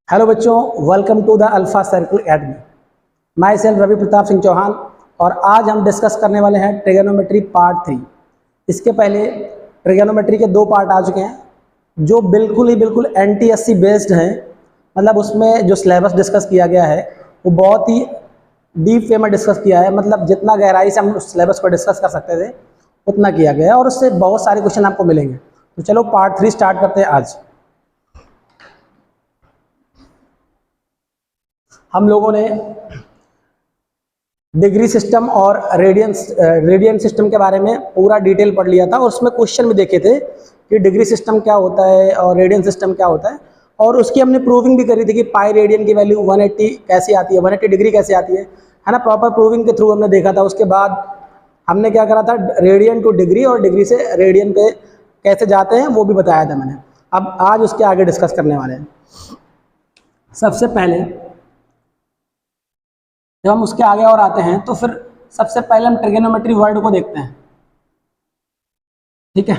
Hello बच्चों, welcome to the Alpha Circle Academy. Myself Ravi Pratap Singh Chauhan और आज हम डिस्कस करने वाले हैं ट्रिगोनोमेट्री पार्ट 3। इसके पहले ट्रिगोनोमेट्री के 2 पार्ट आ चुके हैं जो बिल्कुल NTSC बेस्ड हैं। मतलब उसमें जो सिलेबस डिस्कस किया गया है वो बहुत ही डीप वे में डिस्कस किया है। मतलब जितना गहराई से हम उस सिलेबस को डिस्कस कर सकते थे उतना किया गया है और उससे बहुत सारे क्वेश्चन आपको मिलेंगे। तो चलो पार्ट 3 स्टार्ट करते हैं। आज हम लोगों ने डिग्री सिस्टम और रेडियन सिस्टम के बारे में पूरा डिटेल पढ़ लिया था और उसमें क्वेश्चन भी देखे थे कि डिग्री सिस्टम क्या होता है और रेडियन सिस्टम क्या होता है। और उसकी हमने प्रूविंग भी करी थी कि पाई रेडियन की वैल्यू 180 कैसे आती है, 180 डिग्री कैसे आती है ना। प्रॉपर प्रूविंग के थ्रू हमने देखा था। उसके बाद हमने क्या करा था, रेडियन टू डिग्री और डिग्री से रेडियन पे कैसे जाते हैं वो भी बताया था मैंने। अब आज उसके आगे डिस्कस करने वाले हैं। सबसे पहले जब हम उसके आगे और आते हैं तो फिर सबसे पहले हम ट्रिगोनोमेट्री वर्ड को देखते हैं, ठीक है।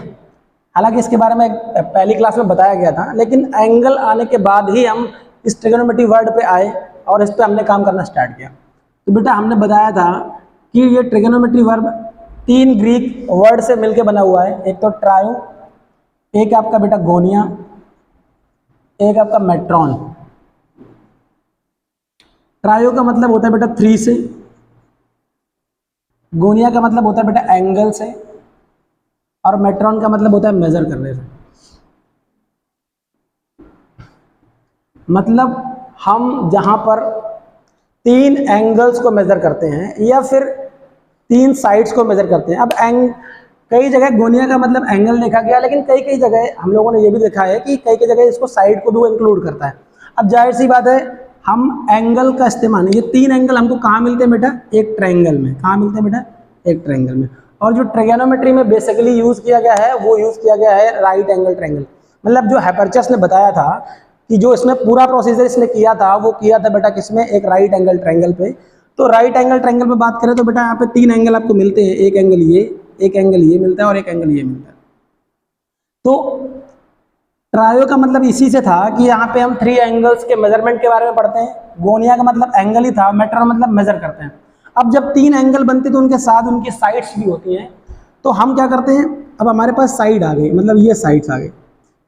हालांकि इसके बारे में पहली क्लास में बताया गया था, लेकिन एंगल आने के बाद ही हम इस ट्रिगोनोमेट्री वर्ड पे आए और इस पे हमने काम करना स्टार्ट किया। तो बेटा हमने बताया था कि ये ट्रिगोनोमेट्री वर्ड 3 ग्रीक वर्ड से मिलकर बना हुआ है। एक तो ट्रायो, एक आपका बेटा गोनिया, एक आपका मेट्रॉन। ट्रायो का मतलब होता है बेटा 3 से, गोनिया का मतलब होता है बेटा एंगल से, और मेट्रॉन का मतलब होता है मेजर करने से। मतलब हम जहां पर 3 एंगल्स को मेजर करते हैं या फिर 3 साइड्स को मेजर करते हैं। अब कई जगह गोनिया का मतलब एंगल देखा गया, लेकिन कई जगह हम लोगों ने ये भी देखा है कि कई जगह इसको साइड को भी इंक्लूड करता है। अब जाहिर सी बात है, हम एंगल का इस्तेमाल, ये 3 एंगल हमको कहाँ मिलते हैं बेटा? एक ट्रायंगल में। कहाँ मिलते हैं बेटा? एक ट्रायंगल में। और जो ट्रिगोनोमेट्री में बेसिकली यूज किया गया है वो यूज किया गया है राइट एंगल ट्रायंगल। मतलब जो हाइपरचस ने बताया था कि जो इसमें पूरा प्रोसीजर इसने किया था वो किया था बेटा किसमें? एक राइट एंगल ट्रायंगल पे। तो राइट एंगल ट्रायंगल पे बात करें तो बेटा यहाँ पे 3 एंगल आपको मिलते हैं। एक एंगल ये, एक एंगल ये मिलता है और एक एंगल ये मिलता है। तो ट्रायो का मतलब इसी से था कि यहाँ पे हम 3 एंगल्स के मेजरमेंट के बारे में पढ़ते हैं। गोनिया का मतलब एंगल ही था, मेट्रॉन मतलब मेजर करते हैं। अब जब 3 एंगल बनते तो उनके साथ उनकी साइड्स भी होती हैं। तो हम क्या करते हैं, अब हमारे पास साइड आ गई, मतलब ये साइड्स आ गई,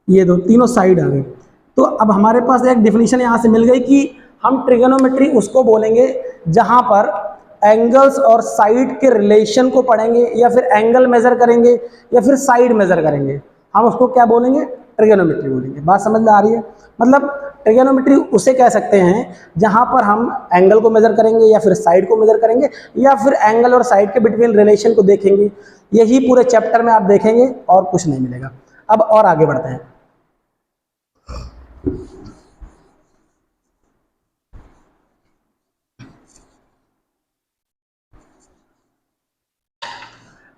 ये तीनों साइड आ गई। तो अब हमारे पास एक डिफिनीशन यहाँ से मिल गई कि हम ट्रिगोनोमेट्री उसको बोलेंगे जहाँ पर एंगल्स और साइड के रिलेशन को पढ़ेंगे या फिर एंगल मेजर करेंगे या फिर साइड मेजर करेंगे, हम उसको क्या बोलेंगे? ट्रिगोनोमेट्री बोलेंगे। बात समझ में आ रही है? मतलब ट्रिगोनोमेट्री उसे कह सकते हैं जहां पर हम एंगल को मेजर करेंगे या फिर साइड को मेजर करेंगे या फिर एंगल और साइड के बिटवीन रिलेशन को देखेंगे। यही पूरे चैप्टर में आप देखेंगे और कुछ नहीं मिलेगा। अब और आगे बढ़ते हैं।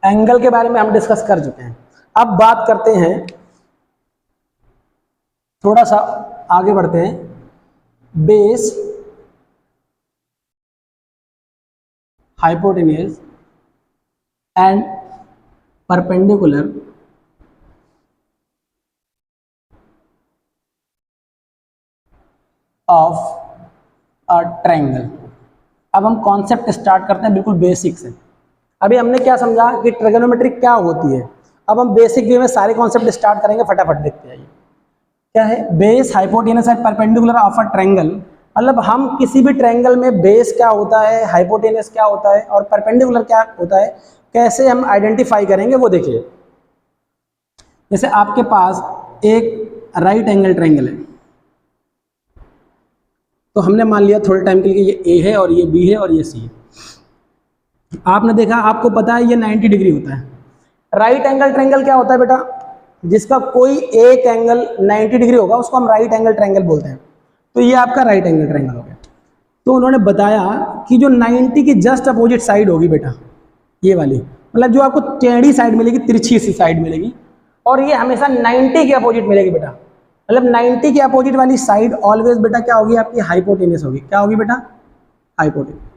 एंगल के बारे में हम डिस्कस कर चुके हैं। अब बात करते हैं, थोड़ा सा आगे बढ़ते हैं, base, hypotenuse and perpendicular of a triangle. अब हम कॉन्सेप्ट स्टार्ट करते हैं बिल्कुल बेसिक से। अभी हमने क्या समझा कि ट्रिगोनोमेट्री क्या होती है। अब हम बेसिक वे में सारे कॉन्सेप्ट स्टार्ट करेंगे, फटाफट देखते हैं। क्या है base, hypotenuse and perpendicular of a triangle. मतलब हम किसी भी ट्रायंगल में बेस क्या होता है, हाइपोटेनस क्या होता है और परपेंडिकुलर क्या होता है, कैसे हम आइडेंटिफाई करेंगे वो देखिए। जैसे आपके पास एक राइट एंगल ट्रायंगल है, तो हमने मान लिया थोड़े टाइम के लिए ये ए है और ये बी है और ये सी है। आपने देखा, आपको पता है ये 90 डिग्री होता है। राइट एंगल ट्रायंगल क्या होता है बेटा? जिसका कोई एक एंगल 90 डिग्री होगा उसको हम राइट एंगल ट्रायंगल बोलते हैं। तो ये आपका राइट एंगल ट्रायंगल हो गया। तो उन्होंने बताया कि जो 90 की जस्ट अपोजिट साइड होगी बेटा, ये वाली, मतलब जो आपको टेढ़ी साइड मिलेगी, तिरछी सी साइड मिलेगी, और ये हमेशा 90 के अपोजिट मिलेगी बेटा। मतलब 90 के अपोजिट वाली साइड ऑलवेज बेटा क्या होगी? आपकी हाइपोटेनस होगी। क्या होगी बेटा? हाइपोटेनस।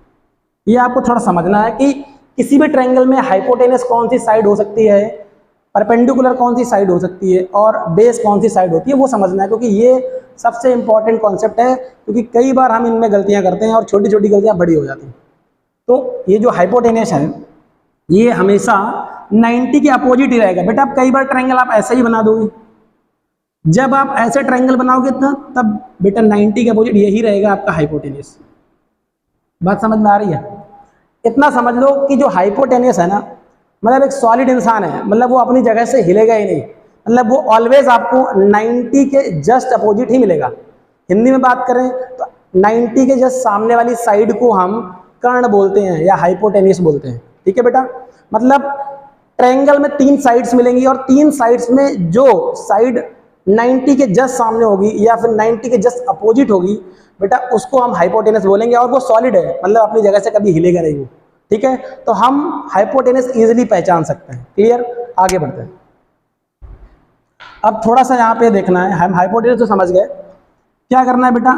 ये आपको थोड़ा समझना है कि किसी भी ट्रायंगल में हाइपोटेनस कौन सी साइड हो सकती है, परपेंडिकुलर कौन सी साइड हो सकती है और बेस कौन सी साइड होती है, वो समझना है। क्योंकि ये सबसे इंपॉर्टेंट कॉन्सेप्ट है, क्योंकि कई बार हम इनमें गलतियां करते हैं और छोटी छोटी गलतियां बड़ी हो जाती हैं। तो ये जो हाइपोटेनस है ये हमेशा 90 के अपोजिट ही रहेगा। बेटा आप कई बार ट्रायंगल आप ऐसे ही बना दोगे, जब आप ऐसे ट्रायंगल बनाओगे तब बेटा 90 के अपोजिट यही रहेगा आपका हाइपोटेनस। बात समझ में आ रही है? इतना समझ लो कि जो हाइपोटेनस है ना, मतलब एक सॉलिड इंसान है, मतलब वो अपनी जगह से हिलेगा ही नहीं, मतलब वो ऑलवेज आपको 90 के जस्ट अपोजिट ही मिलेगा। हिंदी में बात करें तो 90 के जस्ट सामने वाली साइड को हम कर्ण बोलते हैं या हाइपोटेनस बोलते हैं। ठीक है बेटा, मतलब ट्रायंगल में 3 साइड्स मिलेंगी और 3 साइड्स में जो साइड 90 के जस्ट सामने होगी या फिर 90 के जस्ट अपोजिट होगी बेटा, उसको हम हाइपोटेनस बोलेंगे। और वो सॉलिड है, मतलब अपनी जगह से कभी हिलेगा नहीं वो। ठीक है, तो हम हाइपोटेनस इजीली पहचान सकते हैं। क्लियर? आगे बढ़ते हैं। अब थोड़ा सा यहाँ पे देखना है, हम हाइपोटेनस तो समझ गए, क्या करना है बेटा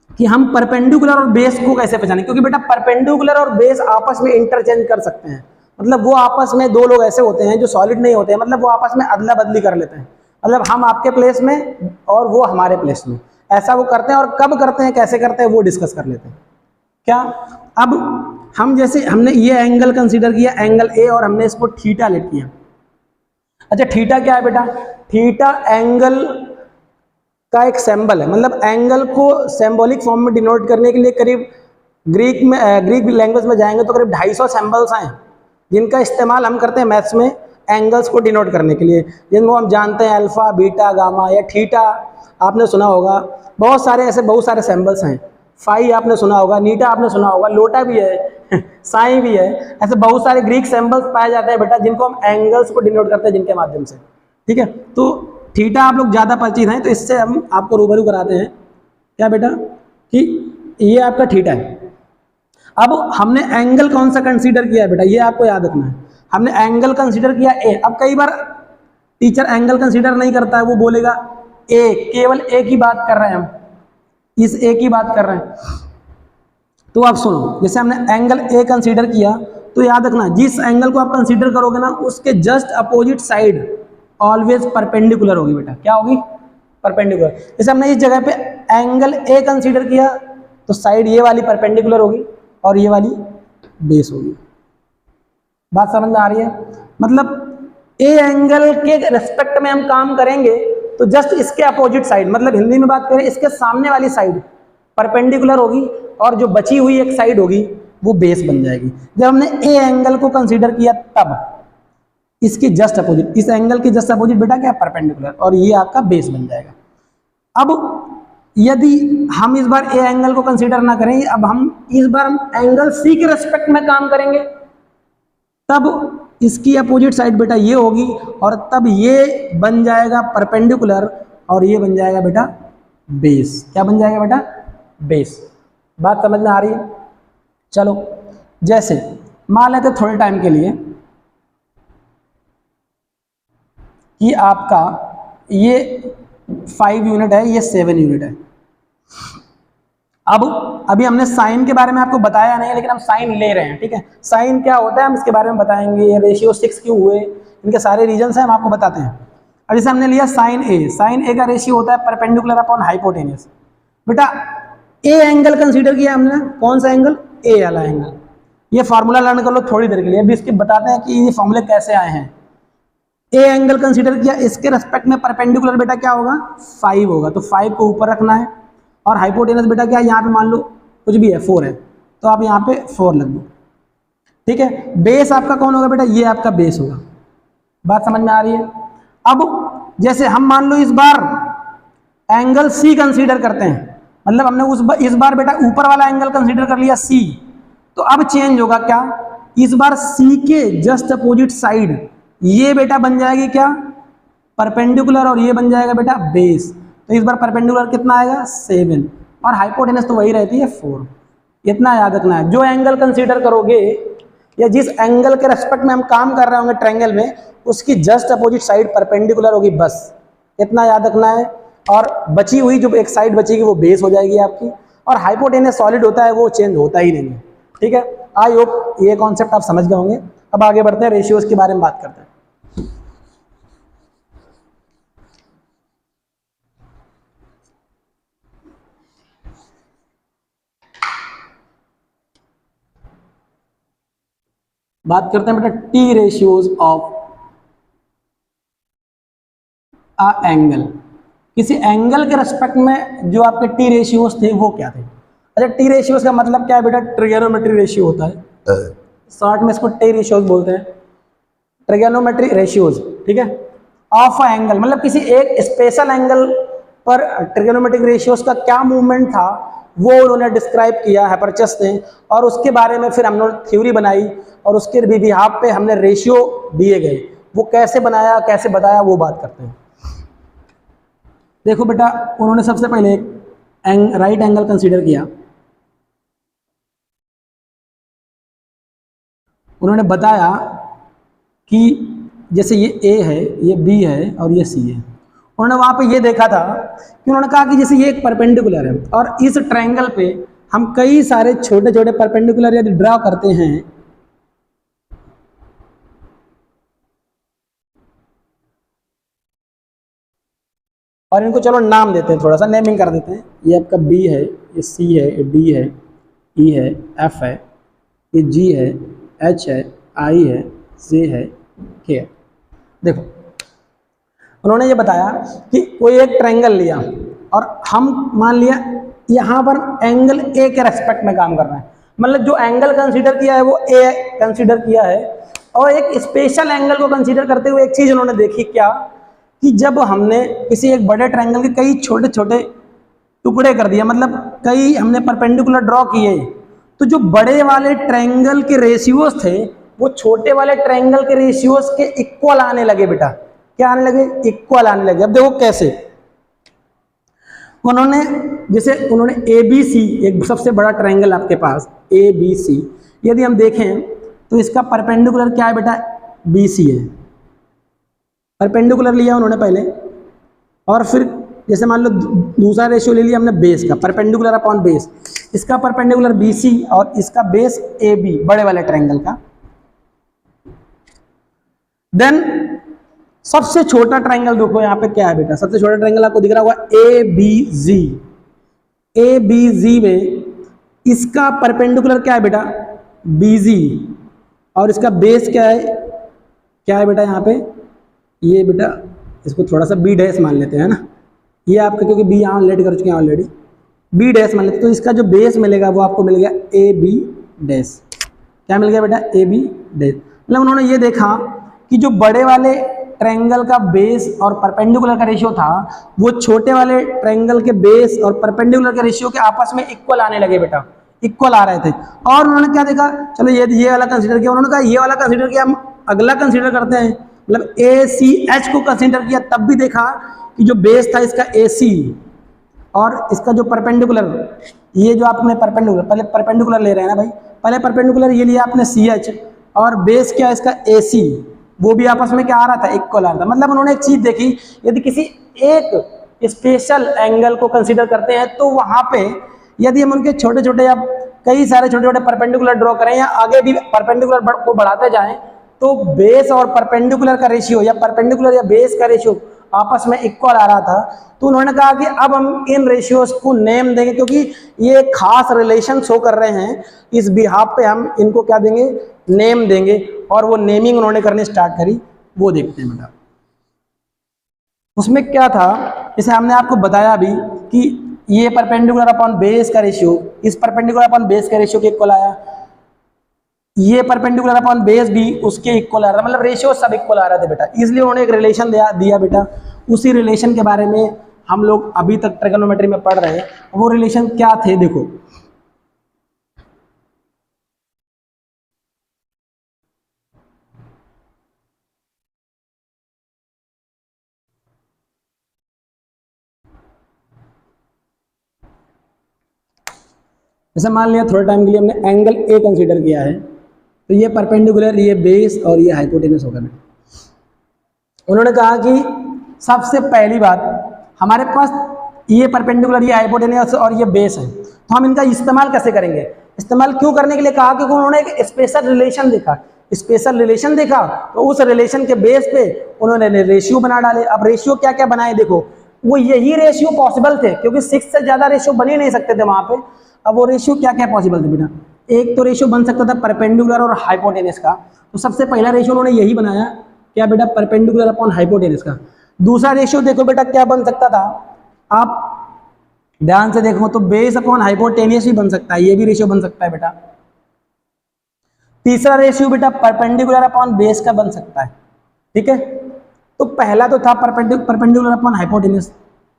कि हम परपेंडिकुलर और बेस को कैसे पहचानें, क्योंकि बेटा परपेंडिकुलर और बेस आपस में इंटरचेंज कर सकते हैं। मतलब वो आपस में, दो लोग ऐसे होते हैं जो सॉलिड नहीं होते हैं, मतलब वो आपस में अदला बदली कर लेते हैं, मतलब हम आपके प्लेस में और वो हमारे प्लेस में, ऐसा वो करते हैं। और कब करते हैं, कैसे करते हैं, वो डिस्कस कर लेते हैं। क्या? अब हम जैसे हमने ये एंगल कंसीडर किया, एंगल ए, और हमने इसको थीटा लेट किया। अच्छा थीटा क्या है बेटा? थीटा एंगल का एक सिंबल है, मतलब एंगल को सिंबॉलिक फॉर्म में डिनोट करने के लिए करीब ग्रीक लैंग्वेज में जाएंगे तो करीब 250 सिंबल्स हैं जिनका इस्तेमाल हम करते हैं मैथ्स में एंगल्स को डिनोट करने के लिए, जिनको हम जानते हैं अल्फा, बीटा, गामा या थीटा आपने सुना होगा। बहुत सारे सिंबल्स हैं। फाई आपने सुना होगा, नीटा आपने सुना होगा, लोटा भी है साई भी है। ऐसे बहुत सारे ग्रीक सिंबल्स पाए जाते हैं बेटा, जिनको हम एंगल्स को डिनोट करते हैं जिनके माध्यम से। ठीक है, तो थीटा आप लोग ज़्यादा परिचित हैं, तो इससे हम आपको रूबरू कराते हैं। क्या बेटा कि ये आपका थीटा है। अब हमने एंगल कौन सा कंसीडर किया है बेटा, ये आपको याद रखना है। हमने एंगल कंसीडर किया ए। अब कई बार टीचर एंगल कंसीडर नहीं करता है, वो बोलेगा ए, केवल ए की बात कर रहे हैं हम, इस ए की बात कर रहे हैं। तो आप सुनो, जैसे हमने एंगल ए कंसीडर किया, तो याद रखना जिस एंगल को आप कंसीडर करोगे ना, उसके just opposite side always perpendicular होगी बेटा। क्या होगी? परपेंडिकुलर। जैसे हमने इस जगह पे एंगल ए कंसीडर किया, तो साइड ये वाली परपेंडिकुलर होगी और ये वाली बेस होगी। बात समझ में आ रही है? मतलब ए एंगल के रेस्पेक्ट में हम काम करेंगे तो जस्ट इसके अपोजिट साइड, मतलब हिंदी में बात करें इसके सामने वाली साइड परपेंडिकुलर होगी और जो बची हुई एक साइड होगी वो बेस बन जाएगी। जब हमने ए एंगल को कंसीडर किया तब इसकी जस्ट अपोजिट, इस एंगल की जस्ट अपोजिट बेटा क्या? परपेंडिकुलर, और ये आपका बेस बन जाएगा। अब यदि हम इस बार ए एंगल को कंसीडर ना करें, अब हम इस बार एंगल सी के रेस्पेक्ट में काम करेंगे, तब इसकी अपोजिट साइड बेटा ये होगी और तब ये बन जाएगा परपेंडिकुलर और ये बन जाएगा बेटा बेस। क्या बन जाएगा बेटा? बेस। बात समझ में आ रही है? चलो, जैसे मान लेते थोड़े टाइम के लिए कि आपका ये 5 यूनिट है, ये 7 यूनिट है। अब अभी हमने साइन के बारे में आपको बताया नहीं, लेकिन हम साइन ले रहे हैं। ठीक है, साइन क्या होता है हम इसके बारे में बताएंगे, ये रेशियो 6 क्यों हुए, इनके सारे रीजंस हैं, हम आपको बताते हैं। अब जैसे हमने लिया साइन ए, साइन ए का रेशियो होता है परपेंडिकुलर अपॉन हाइपोटेनस। बेटा ए एंगल कंसीडर किया हमने, कौन सा एंगल? ए वाला एंगल। ये फार्मूला लर्न कर लो थोड़ी देर के लिए, अभी इसके बताते हैं कि ये फॉर्मूले कैसे आए हैं। ए एंगल कंसीडर किया, इसके रेस्पेक्ट में परपेंडिकुलर बेटा क्या होगा? 5 होगा, तो 5 को ऊपर रखना है। और हाइपोटेनस बेटा क्या है, यहाँ पे मान लो कुछ भी है 4 है, तो आप यहाँ पे 4 लग दो। ठीक है, बेस आपका कौन होगा बेटा? ये आपका बेस होगा। बात समझ में आ रही है? अब जैसे हम मान लो इस बार एंगल सी कंसीडर करते हैं, मतलब हमने इस बार बेटा ऊपर वाला एंगल कंसीडर कर लिया सी, तो अब चेंज होगा क्या? इस बार सी के जस्ट अपोजिट साइड ये बेटा बन जाएगी क्या? परपेंडिकुलर, और ये बन जाएगा बेटा बेस। तो इस बार परपेंडिकुलर कितना आएगा? 7, और हाइपोटेनस तो वही रहती है 4। इतना याद रखना है। जो एंगल कंसीडर करोगे या जिस एंगल के रेस्पेक्ट में हम काम कर रहे होंगे ट्रायंगल में, उसकी जस्ट अपोजिट साइड परपेंडिकुलर होगी, बस इतना याद रखना है। और बची हुई जो एक साइड बचेगी वो बेस हो जाएगी आपकी। और हाइपोटेनस सॉलिड होता है, वो चेंज होता ही नहीं है। ठीक है, आई होप ये कॉन्सेप्ट आप समझ गए होंगे। अब आगे बढ़ते हैं, रेशियोज के बारे में बात करते हैं। बात करते हैं बेटा T ratios of a angle. किसी एंगल के रेस्पेक्ट में जो आपके टी रेशियोज थे वो क्या थे? अच्छा, टी रेशियोज का मतलब क्या है बेटा? ट्रिगोनोमेट्री रेशियो होता है, शॉर्ट में इसको टी रेशियोज बोलते हैं, ट्रिगोनोमेट्री रेशियोज, ठीक है, ऑफ अ एंगल। मतलब किसी एक स्पेशल एंगल पर ट्रिगोनोमेट्रिक रेशियोज का क्या मूवमेंट था वो उन्होंने डिस्क्राइब किया हैपरचस ने, और उसके बारे में फिर हमने थ्योरी बनाई और उसके बिहाफ पे हमने रेशियो दिए गए। वो कैसे बनाया, कैसे बताया, वो बात करते हैं। देखो बेटा, उन्होंने सबसे पहले एक राइट एंगल कंसीडर किया। उन्होंने बताया कि जैसे ये ए है, ये बी है और ये सी है। उन्होंने वहाँ पे ये देखा था कि उन्होंने कहा कि जैसे ये एक परपेंडिकुलर है और इस ट्रायंगल पे हम कई सारे छोटे छोटे परपेंडिकुलर यदि ड्रा करते हैं और इनको चलो नाम देते हैं, थोड़ा सा नेमिंग कर देते हैं। ये आपका बी है, ये सी है, ये डी है, ई है, एफ है, ये जी है, एच है, आई है, जे है, के है। देखो, उन्होंने ये बताया कि कोई एक ट्रायंगल लिया और हम मान लिया यहाँ पर एंगल ए के रेस्पेक्ट में काम कर रहे हैं। मतलब जो एंगल कंसीडर किया है वो ए कंसीडर किया है, और एक स्पेशल एंगल को कंसीडर करते हुए एक चीज़ उन्होंने देखी क्या, कि जब हमने किसी एक बड़े ट्रायंगल के कई छोटे छोटे टुकड़े कर दिया, मतलब कई हमने परपेंडिकुलर ड्रॉ किए, तो जो बड़े वाले ट्रायंगल के रेशियोज थे वो छोटे वाले ट्रायंगल के रेशियोज के इक्वल आने लगे बेटा। क्या आने लगे? इक्वल आने लगे। अब देखो कैसे। उन्होंने ए बी सी, एक सबसे बड़ा ट्रायंगल आपके पास ए बी सी, यदि हम देखें तो इसका परपेंडिकुलर क्या है बेटा? बी सी है। परपेंडिकुलर लिया उन्होंने पहले, और फिर जैसे मान लो दूसरा रेशियो ले लिया हमने बेस का, परपेंडिकुलर अपॉन बेस। इसका परपेंडिकुलर बी सी और इसका बेस ए बी, बड़े वाले ट्रायंगल का। देन सबसे छोटा ट्रायंगल देखो यहाँ पे क्या है बेटा? सबसे छोटा ट्रायंगल आपको दिख रहा होगा A B ji. A B जी में इसका परपेंडिकुलर क्या है बेटा? बी जी, और इसका बेस क्या है? क्या है बेटा यहाँ पे? ये बेटा इसको थोड़ा सा बी डैश मान लेते हैं ना, ये आपके, क्योंकि बी यहाँ ऑलरेडी कर चुके हैं, ऑलरेडी बी डैश मान लेते हैं। तो इसका जो बेस मिलेगा वो आपको मिल गया ए बी डैश। क्या मिल गया बेटा? A B dash. मतलब उन्होंने ये देखा कि जो बड़े वाले ट्रायंगल का बेस और परपेंडिकुलर का रेशियो था वो छोटे वाले ट्रायंगल के बेस और परपेंडिकुलर के रेशियो के आपस में इक्वल आने लगे बेटा, इक्वल आ रहे थे। और उन्होंने क्या देखा, चलो ये वाला कंसीडर किया, उन्होंने कहा ये वाला कंसीडर किया, हम अगला कंसीडर करते हैं। मतलब ए सी एच को कंसीडर किया, तब भी देखा कि जो बेस था इसका ए सी और इसका जो परपेंडिकुलर, ये जो आपने परपेंडिकुलर, पहले परपेंडिकुलर ले रहे हैं ना भाई, पहले परपेंडिकुलर ये लिया आपने सी एच, और बेस क्या इसका ए सी, वो भी आपस में क्या आ रहा था? इक्वल आ रहा था। मतलब उन्होंने एक चीज देखी, यदि किसी एक स्पेशल एंगल को कंसीडर करते हैं तो वहां पे यदि हम उनके छोटे छोटे या कई सारे छोटे छोटे परपेंडिकुलर ड्रॉ करें या आगे भी परपेंडिकुलर को बढ़ाते जाएं, तो बेस और परपेंडिकुलर का रेशियो या परपेंडिकुलर या बेस का रेशियो आपस में इक्वल आ रहा था। तो उन्होंने कहा कि अब हम इन रेशियोज को नेम देंगे, क्योंकि ये खास रिलेशन शो कर रहे हैं, इस बिहाफ पे हम इनको क्या देंगे? नेम देंगे। और वो नेमिंग उन्होंने करनी स्टार्ट करी, वो देखते हैं बेटा। उसमें क्या था, जैसे हमने आपको बताया अभी कि ये परपेंडिकुलर अपॉन बेस का रेशियो इस परपेंडिकुलर अपॉन बेस का रेशियो के इक्वल आया, ये परपेंडिकुलर अपॉन बेस भी उसके इक्वल आ रहा, मतलब रेशियो सब इक्वल आ रहे थे बेटा। इसलिए उन्होंने एक रिलेशन दिया बेटा। उसी रिलेशन के बारे में हम लोग अभी तक ट्रिगोनोमेट्री में पढ़ रहे हैं। वो रिलेशन क्या थे देखो। जैसे मान लिया थोड़े टाइम के लिए हमने एंगल ए कंसीडर किया है, तो ये परपेंडिकुलर, ये बेस और ये हाइपोटेनस होगा बेटा। उन्होंने कहा कि सबसे पहली बात, हमारे पास ये परपेंडिकुलर, ये हाइपोटेनस और ये बेस है, तो हम इनका इस्तेमाल कैसे करेंगे? इस्तेमाल क्यों करने के लिए कहा? क्योंकि उन्होंने एक स्पेशल रिलेशन देखा। स्पेशल रिलेशन देखा तो उस रिलेशन के बेस पे उन्होंने रेशियो बना डाले। अब रेशियो क्या क्या बनाए देखो, वो यही रेशियो पॉसिबल थे, क्योंकि 6 से ज़्यादा रेशियो बन ही नहीं सकते थे वहाँ पे। अब वो रेशियो क्या क्या पॉसिबल थे बेटा? एक तो रेशियो बन सकता था परपेंडिकुलर और हाइपोटेनस का, तो सबसे पहला रेशियो उन्होंने यही बनाया, क्या बेटा, परपेंडिकुलर अपॉन हाइपोटेनस का। दूसरा रेशियो देखो बेटा क्या बन सकता था, आप ध्यान से देखो तो बेस अपॉन हाइपोटेनियस भी बन सकता है, ये भी रेशियो बन सकता है बेटा। तीसरा रेशियो बेटा परपेंडिकुलर अपॉन बेस का बन सकता है, ठीक है। तो पहला तो था परपेंडिकुलर अपॉन हाइपोटेनस,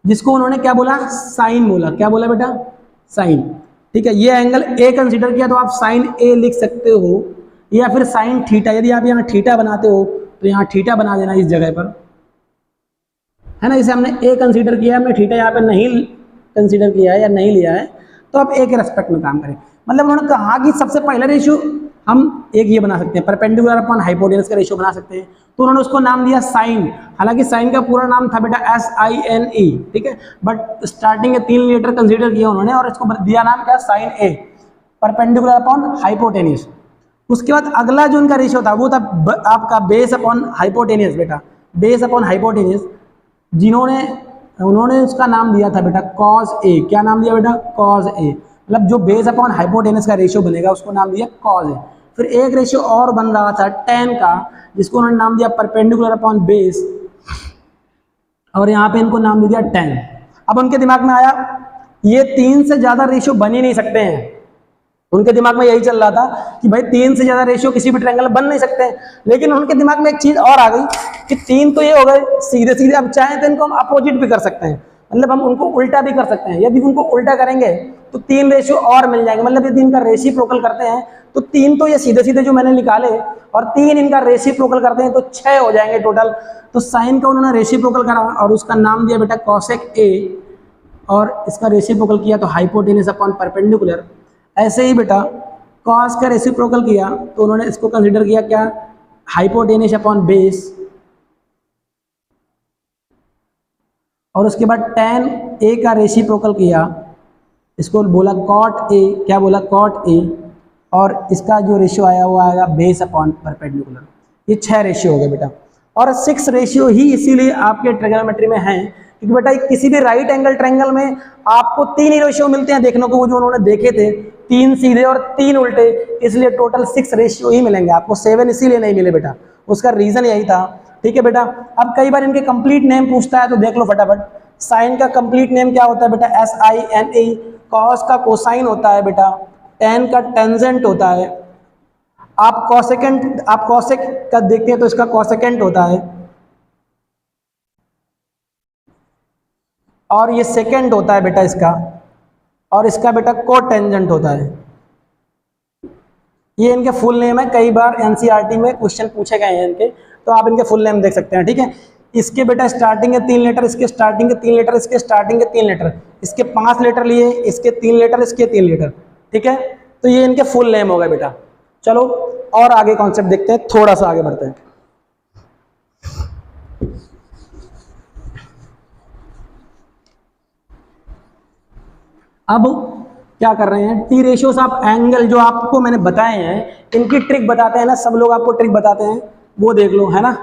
जिसको उन्होंने क्या बोला, साइन बोला, क्या बोला बेटा, साइन, ठीक है। ये एंगल ए कंसीडर किया तो आप साइन ए लिख सकते हो, या फिर साइन थीटा, यदि आप यहाँ थीटा बनाते हो तो यहाँ थीटा बना देना इस जगह पर, है ना। इसे हमने ए कंसीडर किया, हमने थीटा यहाँ पे नहीं कंसीडर किया है या नहीं लिया है, तो आप ए के रेस्पेक्ट में काम करें। मतलब उन्होंने कहा कि सबसे पहला रेशियो हम एक ये बना सकते हैं, परपेंडिकुलर अपॉन हाइपोटेनस का रेशियो बना सकते हैं, तो उन्होंने उसको नाम दिया साइन। हालांकि साइन का पूरा नाम था बेटा SINE, ठीक है, बट स्टार्टिंग के 3 लेटर कंसीडर किया उन्होंने और इसको दिया नाम क्या, साइन ए, परपेंडिकुलर अपॉन हाइपोटेनस। उसके बाद अगला जो उनका रेशियो था वो था आपका बेस अपॉन हाइपोटेनस बेटा, बेस अपॉन हाइपोटेनस, उन्होंने उसका नाम दिया था बेटा कॉस ए। क्या नाम दिया बेटा, कॉस ए। मतलब जो बेस अपॉन हाइपोटेनस का रेशियो बनेगा उसको नाम दिया कॉस ए। फिर एक रेशियो और बन रहा था tan का, जिसको उन्होंने नाम दिया परपेंडिकुलर अपॉन बेस, और यहाँ पे इनको नाम दे दिया tan। अब उनके दिमाग में आया ये 3 से ज्यादा रेशियो बन ही नहीं सकते हैं, उनके दिमाग में यही चल रहा था कि भाई 3 से ज्यादा रेशियो किसी भी ट्रायंगल बन नहीं सकते हैं। लेकिन उनके दिमाग में एक चीज और आ गई कि 3 तो ये हो गए सीधे सीधे, अब चाहे तो इनको हम अपोजिट भी कर सकते हैं, मतलब हम उनको उल्टा भी कर सकते हैं। यदि उनको उल्टा करेंगे तो 3 रेशियो और मिल जाएंगे, मतलब यदि इनका रेसिप्रोकल करते हैं तो 3 तो ये सीधे सीधे जो मैंने निकाले और 3 इनका रेसिप्रोकल करते हैं तो 6 हो जाएंगे टोटल। तो साइन का उन्होंने रेसिप्रोकल करा और उसका नाम दिया बेटा कॉसेक ए, और इसका रेसिप्रोकल किया तो हाइपोटेनस अपॉन परपेंडिकुलर। ऐसे ही बेटा कॉस का रेसिप्रोकल किया तो उन्होंने इसको कंसीडर किया क्या, हाइपोटेनस अपॉन बेस, और उसके बाद tan ए का रेसिप्रोकल किया, इसको बोला कॉट ए, क्या बोला, कॉट ए, और इसका जो रेशियो आया वो आएगा बेस अपॉन परपेंडिकुलर। ये 6 रेशियो हो गए बेटा, और 6 रेशियो ही इसीलिए आपके ट्रिग्नोमेट्री में हैं क्योंकि बेटा किसी भी राइट एंगल ट्रायंगल में आपको 3 ही रेशियो मिलते हैं देखने को, वो जो उन्होंने देखे थे 3 सीधे और 3 उल्टे, इसलिए टोटल 6 रेशियो ही मिलेंगे आपको, 7 इसीलिए नहीं मिले बेटा, उसका रीजन यही था, ठीक है बेटा। अब कई बार इनके कंप्लीट नेम पूछता है तो देख लो फटाफट। साइन का कंप्लीट नेम क्या होता है बेटा, SINE। कॉस का कोसाइन होता है बेटा, tan का टेंजेंट होता है, आप कॉसेक का देखते हैं तो इसका कॉसेकेंट होता है, और ये सेकेंड होता है बेटा इसका, और इसका बेटा कोटेंजेंट होता है। ये इनके फुल नेम है, कई बार NCERT में क्वेश्चन पूछे गए हैं इनके, तो आप इनके फुल नेम देख सकते हैं, ठीक है। इसके बेटा स्टार्टिंग के 3 लेटर, इसके स्टार्टिंग के 3 लेटर, इसके स्टार्टिंग के 3 लेटर, इसके 5 लेटर लिए, इसके 3 लेटर, इसके 3 लेटर, ठीक है। तो ये इनके फुल नेम हो गए बेटा। चलो और आगे कॉन्सेप्ट देखते हैं, थोड़ा सा आगे बढ़ते हैं। अब क्या कर रहे हैं, टी रेशियोस आप एंगल जो आपको मैंने बताए हैं इनकी ट्रिक बताते हैं ना, सब लोग आपको ट्रिक बताते हैं, वो देख लो, है ना।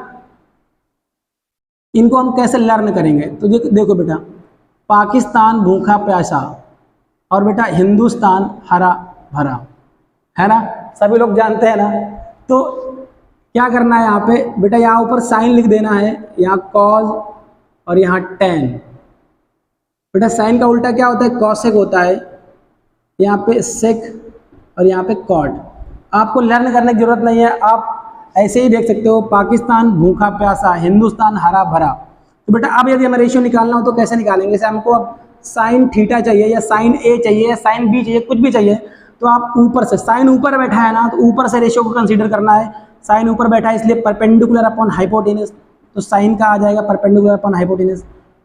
इनको हम कैसे लर्न करेंगे, तो देखो बेटा, पाकिस्तान भूखा प्यासा और बेटा हिंदुस्तान हरा भरा, है ना, सभी लोग जानते हैं ना। तो क्या करना है यहाँ पे बेटा, यहाँ ऊपर साइन लिख देना है, यहाँ कॉज और यहाँ tan। बेटा साइन का उल्टा क्या होता है, कॉसेक होता है, यहाँ पे सेक और यहाँ पे कॉट। आपको लर्न करने की जरूरत नहीं है, आप ऐसे ही देख सकते हो, पाकिस्तान भूखा प्यासा, हिंदुस्तान हरा भरा। तो बेटा अब यदि हमें रेशियो निकालना हो तो कैसे निकालेंगे, जैसे हमको अब साइन थीटा चाहिए या साइन ए चाहिए या साइन बी चाहिए, कुछ भी चाहिए, तो आप ऊपर से, साइन ऊपर बैठा है ना तो ऊपर से रेशियो को कंसीडर करना है। साइन ऊपर बैठा है इसलिए परपेंडिकुलर अपॉन हाइपोटेनस, तो साइन का आ जाएगा परपेंडिकुलर अपॉन हाइपोटेनस।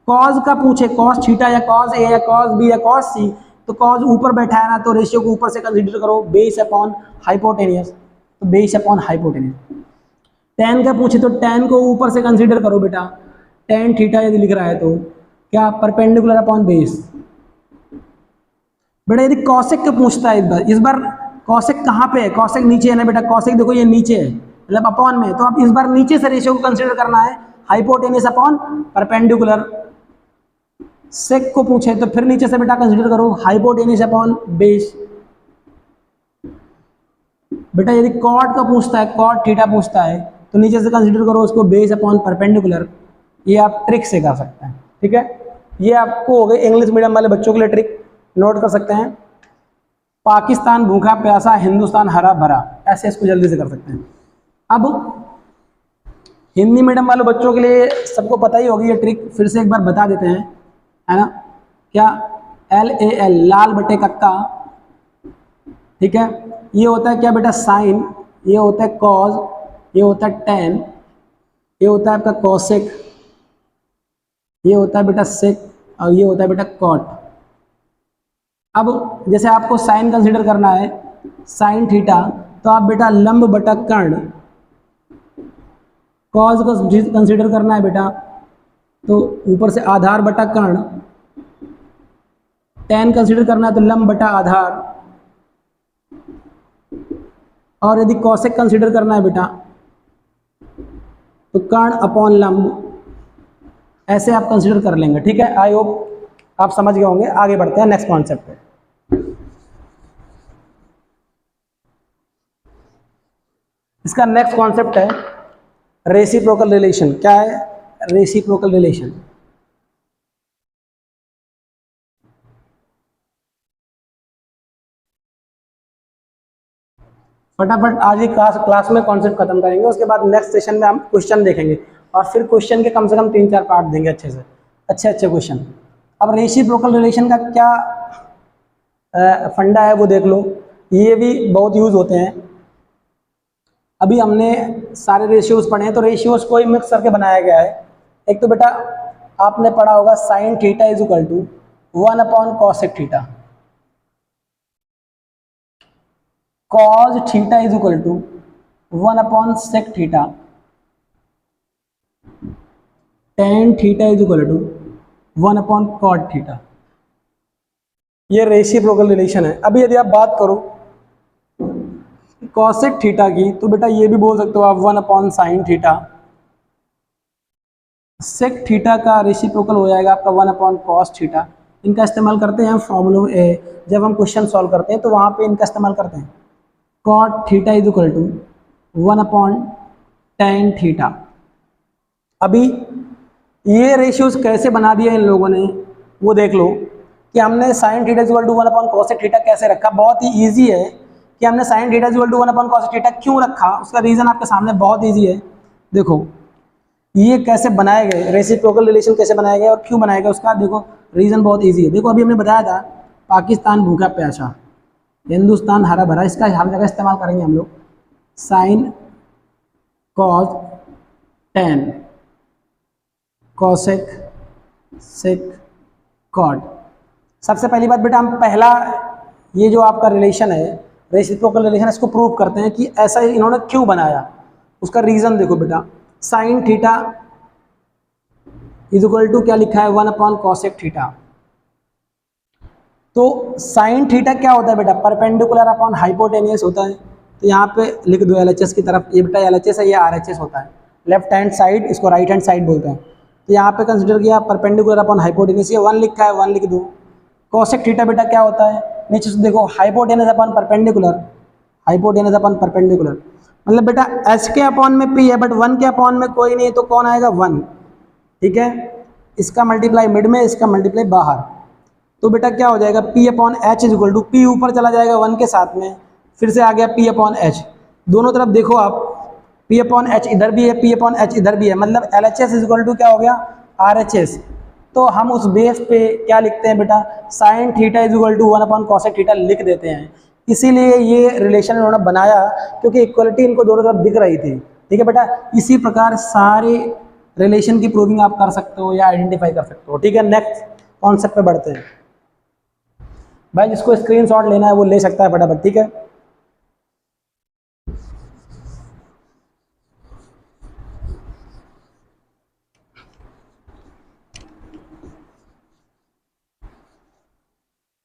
कॉज का पूछे, कॉस थीटा या कॉस ए या कॉस बी या कॉस सी, तो कॉज ऊपर बैठा है ना तो रेशियो को ऊपर से कंसीडर करो, बेस अपॉन हाइपोटेनियस, तो बेस अपॉन हाइपोटेनियस। tan का पूछे तो tan को ऊपर से कंसीडर करो बेटा, tan थीटा यदि लिख रहा है तो क्या, परपेंडिकुलर अपॉन बेस। बेटा यदि कॉसेक का पूछता है इस बार कॉसेक कहाँ पे है, कॉसेक नीचे है ना बेटा, कॉसेक देखो ये नीचे है, मतलब अपॉन में, तो आप इस बार नीचे से रेशियो को कंसीडर करना है, हाइपोटेनियस अपॉन परपेंडिकुलर। सेक को पूछे तो फिर नीचे से बेटा कंसीडर करो, हाइपोटेनियस अपॉन बेस। बेटा यदि कॉट का पूछता है, कॉट थीटा पूछता है, तो नीचे से कंसीडर करो उसको बेस अपॉन परपेंडिकुलर। ये आप ट्रिक से कर सकते हैं, ठीक है। ये आपको हो गई इंग्लिश मीडियम वाले बच्चों के लिए ट्रिक, नोट कर सकते हैं। पाकिस्तान भूखा प्यासा, हिंदुस्तान हरा भरा, ऐसे इसको जल्दी से कर सकते हैं। अब हिंदी मीडियम वाले बच्चों के लिए सबको पता ही होगी ये ट्रिक, फिर से एक बार बता देते हैं, है ना। क्या, LAL, लाल बटे कक्का, ठीक है। ये होता है क्या बेटा, साइन, ये होता है कॉज, ये होता है टेन, ये होता है आपका कॉसेक, ये होता है बेटा सेक, और ये होता है बेटा कॉट। अब जैसे आपको साइन कंसीडर करना है, साइन थीटा, तो आप बेटा लंब बटा कर्ण, कॉज को कंसीडर करना है बेटा, तो ऊपर से आधार बटा कर्ण, टेन कंसीडर करना है तो लंब बटा आधार, और यदि कॉसेक कंसीडर करना है बेटा तो कर्ण अपॉन लंब, ऐसे आप कंसीडर कर लेंगे, ठीक है। आई होप आप समझ गए होंगे। आगे बढ़ते हैं नेक्स्ट कॉन्सेप्ट पे। इसका नेक्स्ट कॉन्सेप्ट है रेसिप्रोकल रिलेशन। क्या है रेसिप्रोकल रिलेशन? फटाफट आज ही क्लास में कॉन्सेप्ट खत्म करेंगे, उसके बाद नेक्स्ट सेशन में हम क्वेश्चन देखेंगे, और फिर क्वेश्चन के कम से कम 3-4 पार्ट देंगे अच्छे से, अच्छे क्वेश्चन। अब रेसिप्रोकल रिलेशन का क्या फंडा है वो देख लो, ये भी बहुत यूज होते हैं। अभी हमने सारे रेशियोज पढ़े हैं, तो रेशियोज को ही मिक्स करके बनाया गया है। एक तो बेटा आपने पढ़ा होगा sine theta is equal to 1 upon cosec theta, cos theta is equal to 1 upon sec theta, tan theta is equal to 1 upon cot theta. ये रेसिप्रोकल रिलेशन है। अभी यदि आप बात करो कॉसेक थीटा की, तो बेटा ये भी बोल सकते हो आप 1 upon sine theta. Sec theta का रेसिप्रोकल हो जाएगा आपका 1 अपॉन कॉस थीटा। इनका इस्तेमाल करते हैं फॉर्मूलों जब हम क्वेश्चन सॉल्व करते हैं तो वहाँ पे इनका इस्तेमाल करते हैं। Cot theta is equal to 1 upon tan theta. अभी ये रेशियोज कैसे बना दिया इन लोगों ने वो देख लो, कि हमने sine theta is equal to 1 upon cosec theta कैसे रखा। बहुत ही ईजी है कि हमने sine theta is equal to 1 upon cosec theta क्यों रखा, उसका रीज़न आपके सामने बहुत ईजी है। देखो ये कैसे बनाए गए, रेसिप्रोकल रिलेशन कैसे बनाए गए और क्यों बनाए गए, उसका देखो रीज़न बहुत ईजी है। देखो अभी हमने बताया था पाकिस्तान भूखा प्यासा, हिंदुस्तान हरा भरा, इसका हर जगह इस्तेमाल करेंगे हम लोग। Sine cos tan, cosec sec cot. सबसे पहली बात बेटा हम पहला ये जो आपका रिलेशन है रेसिप्रोकल रिलेशन, इसको प्रूव करते हैं कि ऐसा इन्होंने क्यों बनाया। उसका रीज़न देखो बेटा, sine theta is equal to क्या लिखा है 1 अपॉन कॉसेक थीटा। तो साइन थीटा क्या होता है बेटा, परपेंडिकुलर अपॉन हाइपोटेनियस होता है। तो यहाँ पे लिख दो LHS की तरफ, ये बेटा LHS है, ये RHS होता है। लेफ्ट हैंड साइड इसको राइट हैंड साइड बोलते हैं। तो यहाँ पे कंसिडर किया परपेंडिकुलर अपॉन हाइपोटेनियस, ये 1 लिखा है 1 लिख दो। कॉसेक थीटा बेटा क्या होता है, नीचे से देखो hypotenuse upon perpendicular, hypotenuse upon perpendicular, मतलब बेटा H के अपॉन में P है बट 1 के अपॉन में कोई नहीं है, तो कौन आएगा 1, ठीक है। इसका मल्टीप्लाई मिड में, इसका मल्टीप्लाई बाहर, तो बेटा क्या हो जाएगा P upon H is equal to, P ऊपर चला जाएगा 1 के साथ में, फिर से आ गया P अपॉन एच। दोनों तरफ देखो आप, P अपॉन एच इधर भी है, P अपॉन एच इधर भी है, मतलब LHS इज इक्वल टू क्या हो गया RHS। तो हम उस बेस पे क्या लिखते हैं बेटा, sine theta is equal to 1 upon cosec theta लिख देते हैं। इसीलिए ये रिलेशन इन्होंने बनाया, क्योंकि इक्वलिटी इनको दोनों तरफ दिख रही थी, ठीक है बेटा। इसी प्रकार सारे रिलेशन की प्रूविंग आप कर सकते हो या आइडेंटिफाई कर सकते हो, ठीक है। नेक्स्ट कॉन्सेप्ट पे बढ़ते हैं। भाई जिसको स्क्रीनशॉट लेना है वो ले सकता है फटाफट, ठीक है।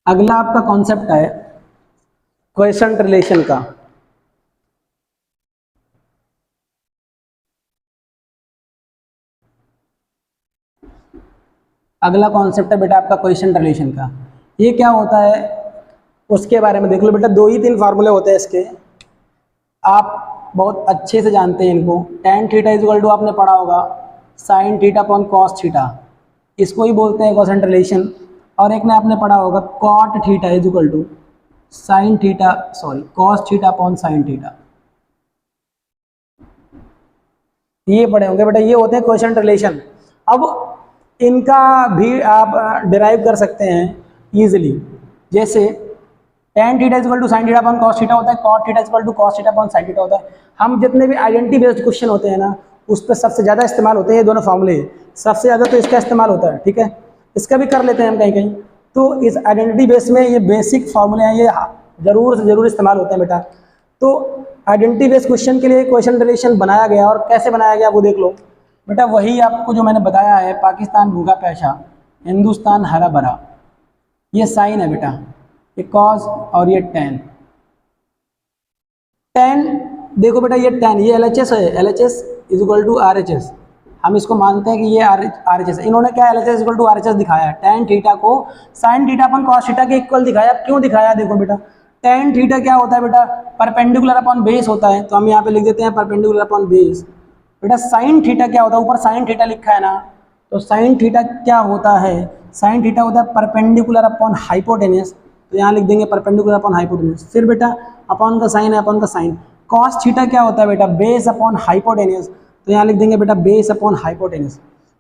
अगला आपका कॉन्सेप्ट है क्वेशंट रिलेशन का। अगला कॉन्सेप्ट है बेटा आपका क्वेशंट रिलेशन का। ये क्या होता है उसके बारे में देख लो बेटा। 2 ही 3 फार्मूले होते हैं इसके। आप बहुत अच्छे से जानते हैं इनको। Tan theta is equal to आपने पढ़ा होगा sine theta upon cos theta, इसको ही बोलते हैं कोसेंट रिलेशन। और एक ने आपने पढ़ा होगा cot theta is equal to sine theta sorry cos theta upon sine theta, ये पढ़े होंगे बेटा। ये होते हैं कोसेंट रिलेशन। अब इनका भी आप डिराइव कर सकते हैं इजीली। जैसे tan theta equal to sine theta upon cos theta होता है, cot theta equal to cos theta upon sine theta होता है। हम जितने भी आइडेंटिटी बेस्ड क्वेश्चन होते हैं ना, उस पर सबसे ज़्यादा इस्तेमाल होते हैं ये दोनों फॉर्मूले, सबसे ज़्यादा तो इसका इस्तेमाल होता है। ठीक है, इसका भी कर लेते हैं हम कहीं कहीं। तो इस आइडेंटिटी बेस में ये बेसिक फार्मूले हैं, ये ज़रूर से ज़रूर इस्तेमाल होते हैं बेटा। तो आइडेंटिटी बेस्ड क्वेश्चन के लिए क्वेश्चन रिलेशन बनाया गया, और कैसे बनाया गया वो देख लो बेटा। वही आपको जो मैंने बताया है, पाकिस्तान भूखा प्यासा, हिंदुस्तान हरा भरा, ये साइन है बेटा, ये कॉस और ये टेन। टेन देखो बेटा, ये टेन ये LHS है, LHS is equal to RHS। हम इसको मानते हैं कि ये RHS है। इन्होंने क्या LHS इक्वल टू RHS दिखाया, टेन थीटा को साइन थीटा अपन कॉस थीटा के इक्वल दिखाया। क्यों दिखाया देखो बेटा, टेन थीटा क्या होता है बेटा, परपेंडिकुलर अपॉन बेस होता है। तो हम यहाँ पे लिख देते हैं परपेंडिकुलर अपॉन बेस। बेटा साइन थीटा क्या होता है, ऊपर साइन थीटा लिखा है ना, तो साइन थीटा क्या होता है, साइन थीटा होता है परपेंडिकुलर अपॉन हाइपोटेनस। तो यहाँ लिख देंगे परपेंडिकुलर अपॉन हाइपोटेनस। फिर बेटा अपॉन का साइन है, अपॉन का साइन। कॉस थीटा क्या होता है बेटा, बेस अपॉन हाइपोटेनस। तो यहाँ लिख देंगे बेटा बेस अपॉन हाइपोटेनस।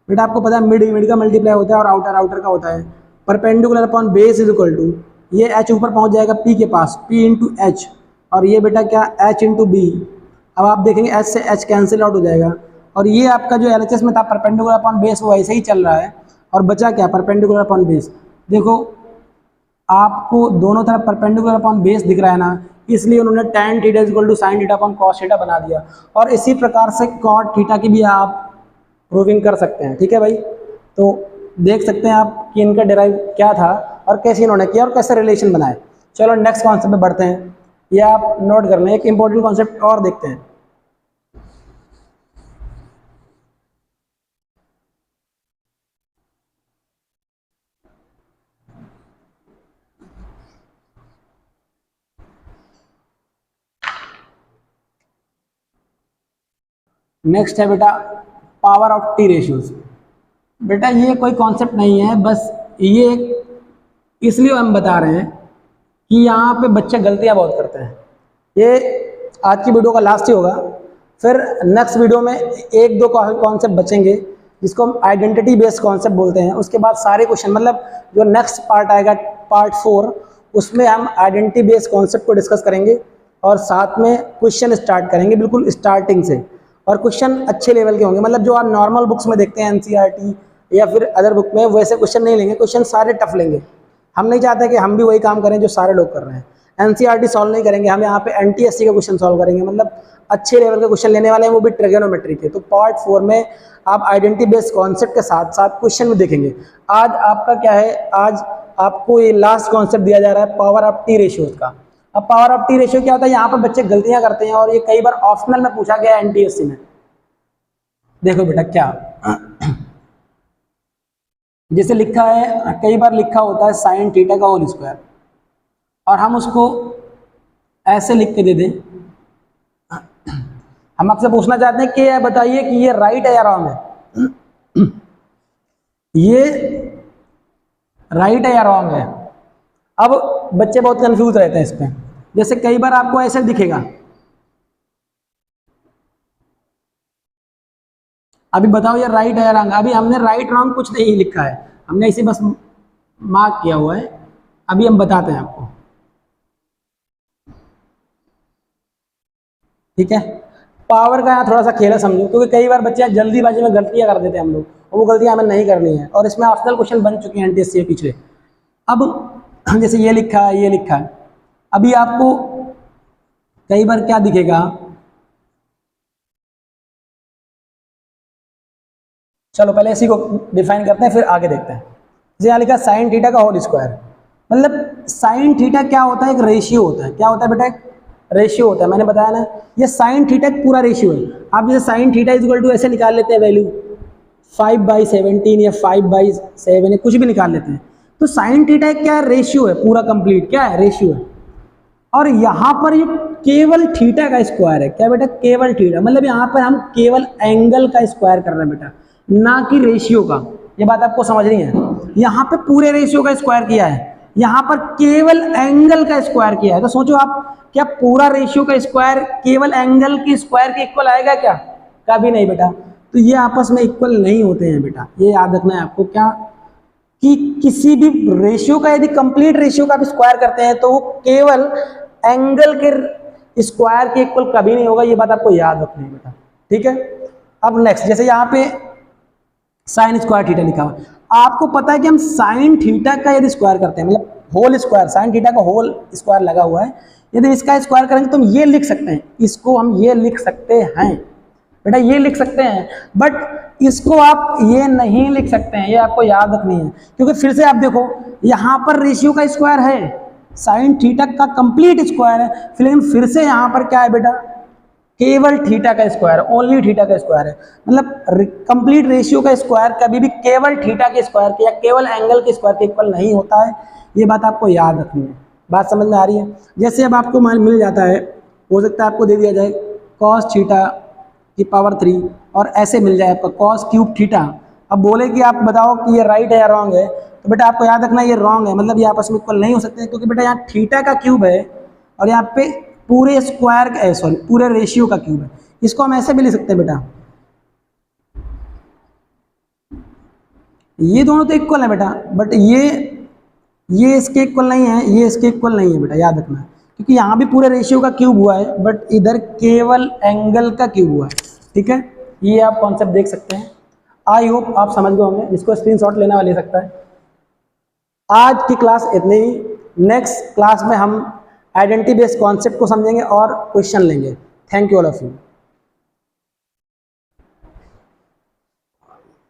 बेटा आपको पता है मिड का मल्टीप्लाई होता है और आउटर का होता है। Perpendicular upon base is equal to, ये h ऊपर पहुँच जाएगा p के पास, p इंटू एच, और ये बेटा क्या h इंटू बी। अब आप देखेंगे h से h कैंसिल आउट हो जाएगा, और ये आपका जो LHS में था परपेंडिकुलर अपॉन बेस वो ऐसे ही चल रहा है, और बचा क्या परपेंडिकुलर अपॉन बेस। देखो आपको दोनों तरफ परपेंडिकुलर अपॉन बेस दिख रहा है ना, इसलिए उन्होंने tan theta equal to sine theta upon cos theta बना दिया। और इसी प्रकार से कॉट थीटा की भी आप प्रूविंग कर सकते हैं। ठीक है भाई, तो देख सकते हैं आप कि इनका डिराइव क्या था और कैसे इन्होंने किया और कैसे रिलेशन बनाए। चलो नेक्स्ट कॉन्सेप्ट में बढ़ते हैं, ये आप नोट कर लें। एक इंपॉर्टेंट कॉन्सेप्ट और देखते हैं। नेक्स्ट है बेटा पावर ऑफ टी रेशियोज। बेटा ये कोई कॉन्सेप्ट नहीं है, बस ये इसलिए हम बता रहे हैं कि यहाँ पे बच्चे गलतियाँ बहुत करते हैं। ये आज की वीडियो का लास्ट ही होगा, फिर नेक्स्ट वीडियो में एक दो कॉन्सेप्ट बचेंगे जिसको हम आइडेंटिटी बेस्ड कॉन्सेप्ट बोलते हैं। उसके बाद सारे क्वेश्चन, मतलब जो नेक्स्ट पार्ट आएगा पार्ट 4, उसमें हम आइडेंटिटी बेस्ड कॉन्सेप्ट को डिस्कस करेंगे और साथ में क्वेश्चन स्टार्ट करेंगे बिल्कुल स्टार्टिंग से। और क्वेश्चन अच्छे लेवल के होंगे, मतलब जो आप नॉर्मल बुक्स में देखते हैं NCERT या फिर अदर बुक में, वैसे क्वेश्चन नहीं लेंगे, क्वेश्चन सारे टफ लेंगे। हम नहीं चाहते कि हम भी वही काम करें जो सारे लोग कर रहे हैं। NCERT सॉल्व नहीं करेंगे, हम यहाँ पे NTSC का क्वेश्चन सॉल्व करेंगे, मतलब अच्छे लेवल के क्वेश्चन लेने वाले हैं, वो भी ट्रिगोनोमेट्री के। तो पार्ट 4 में आप आइडेंटिटी बेस्ड कॉन्सेप्ट के साथ साथ क्वेश्चन भी देखेंगे। आज आपका क्या है, आज आपको ये लास्ट कॉन्सेप्ट दिया जा रहा है पावर ऑफ टी रेशियोज का। अब पावर ऑफ टी रेशियो क्या होता है, यहाँ पर बच्चे गलतियाँ करते हैं और ये कई बार ऑप्शनल में पूछा गया है NTSC में। देखो बेटा क्या, जैसे लिखा है, कई बार लिखा होता है साइन थीटा का होल स्क्वायर, और हम उसको ऐसे लिख के दे दें। हम आपसे पूछना चाहते हैं कि बताइए कि ये राइट है या रॉन्ग है, ये राइट है या रॉन्ग है। अब बच्चे बहुत कंफ्यूज रहते हैं इस पे। जैसे कई बार आपको ऐसे दिखेगा, अभी बताओ ये राइट है या रॉन्ग। अभी हमने राइट रॉन्ग कुछ नहीं लिखा है, हमने इसे बस मार्क किया हुआ है। अभी हम बताते हैं आपको, ठीक है। पावर का यहाँ थोड़ा सा खेल है, समझो, क्योंकि कई बार बच्चे जल्दीबाजी में गलतियाँ कर देते हैं हम लोग, और वो गलतियाँ हमें नहीं करनी है, और इसमें ऑप्शनल क्वेश्चन बन चुके हैं NTSC के पीछे। अब जैसे ये लिखा है, ये लिखा है, अभी आपको कई बार क्या दिखेगा, चलो पहले इसी को डिफाइन करते हैं फिर आगे देखते हैं। जैसे यहाँ लिखा साइन थीटा का होल स्क्वायर, मतलब साइन थीटा क्या होता है, एक रेशियो होता है। क्या होता है बेटा, एक रेशियो होता है, मैंने बताया ना, ये साइन थीटा एक पूरा रेशियो है। आप जैसे sine theta is equal to ऐसे निकाल लेते हैं वैल्यू 5/17 या 5/7 या कुछ भी निकाल लेते हैं। तो साइन थीटा क्या है, रेशियो है पूरा कंप्लीट, क्या है, रेशियो है। और यहाँ पर ये केवल थीटा का स्क्वायर है। क्या बेटा? केवल थीटा, मतलब यहाँ पर हम केवल एंगल का स्क्वायर कर रहे हैं बेटा, ना कि रेशियो का। ये बात आपको समझनी है। यहाँ पे पूरे रेशियो का स्क्वायर किया है, यहाँ पर केवल एंगल का स्क्वायर किया है। तो सोचो आप, क्या पूरा रेशियो का स्क्वायर केवल एंगल के स्क्वायर के इक्वल आएगा क्या? कभी नहीं बेटा। तो ये आपस में इक्वल नहीं होते हैं बेटा, ये याद रखना है आपको। क्या कि किसी भी रेशियो का यदि कंप्लीट रेशियो का आप स्क्वायर करते हैं तो वो केवल एंगल के स्क्वायर के इक्वल कभी नहीं होगा। ये बात आपको याद रखनी है बेटा, ठीक है। अब नेक्स्ट, जैसे यहाँ पे साइन स्क्वायर थीटा लिखा हुआ, आपको पता है कि हम साइन थीटा का यदि स्क्वायर करते हैं, मतलब होल स्क्वायर, साइन थीटा का होल स्क्वायर लगा हुआ है, यदि इसका स्क्वायर करेंगे तो हम ये लिख सकते हैं, इसको हम ये लिख सकते हैं बेटा, ये लिख सकते हैं। बट इसको आप ये नहीं लिख सकते हैं, ये आपको याद रखनी है। क्योंकि फिर से आप देखो, यहाँ पर रेशियो का स्क्वायर है, साइन थीटा का कंप्लीट स्क्वायर है, लेकिन फिर से यहाँ पर क्या है बेटा? केवल थीटा का स्क्वायर, ओनली थीटा का स्क्वायर है। मतलब कंप्लीट रेशियो का स्क्वायर कभी भी केवल थीटा के स्क्वायर के या केवल एंगल के स्क्वायर के इक्वल नहीं होता है। ये बात आपको याद रखनी है। बात समझ में आ रही है? जैसे अब आपको मिल जाता है, हो सकता है आपको दे दिया जाए कॉस थीटा की पावर 3 और ऐसे मिल जाए आपका कॉस क्यूब थीटा। अब बोले कि आप बताओ कि ये राइट है या रॉन्ग है, तो बेटा आपको याद रखना ये रॉन्ग है, मतलब ये आपस में इक्वल नहीं हो सकते हैं, क्योंकि बेटा यहाँ थीटा का क्यूब है और यहाँ पे पूरे स्क्वायर का, सॉरी पूरे रेशियो का क्यूब है। इसको हम ऐसे भी लिख सकते हैं बेटा, ये दोनों तो इक्वल है बेटा, बट ये इसके इक्वल नहीं है, ये इसके इक्वल नहीं है बेटा, याद रखना। क्योंकि यहाँ भी पूरे रेशियो का क्यूब हुआ है, बट इधर केवल एंगल का क्यूब हुआ है, ठीक है। ये आप कॉन्सेप्ट देख सकते हैं। आई होप आप समझ गए होंगे, जिसको स्क्रीनशॉट लेना है ले सकता है। आज की क्लास इतनी ही। नेक्स्ट क्लास में हम आइडेंटिटी बेस्ड कॉन्सेप्ट को समझेंगे और क्वेश्चन लेंगे। Thank you all of you.